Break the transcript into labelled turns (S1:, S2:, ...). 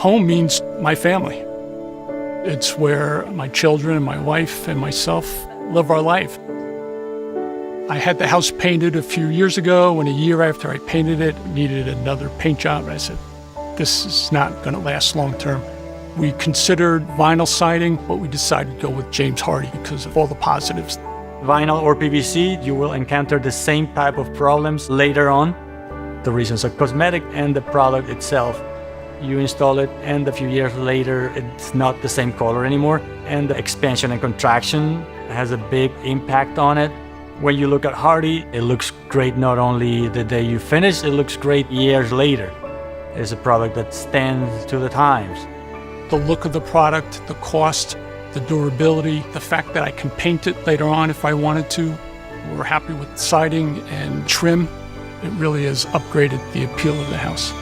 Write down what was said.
S1: Home means my family. It's where my children and my wife and myself live our life. I had the house painted a few years ago, and a year after I painted it, needed another paint job. I said, this is not going to last long term. We considered vinyl siding, but we decided to go with James Hardie because of all the positives.
S2: Vinyl or PVC, you will encounter the same type of problems later on. The reasons are cosmetic and the product itself. You install it, and a few years later, it's not the same color anymore. And the expansion and contraction has a big impact on it. When you look at Hardie, it looks great not only the day you finish, it looks great years later. It's a product that stands to the times.
S1: The look of the product, the cost, the durability, the fact that I can paint it later on if I wanted to. We're happy with siding and trim. It really has upgraded the appeal of the house.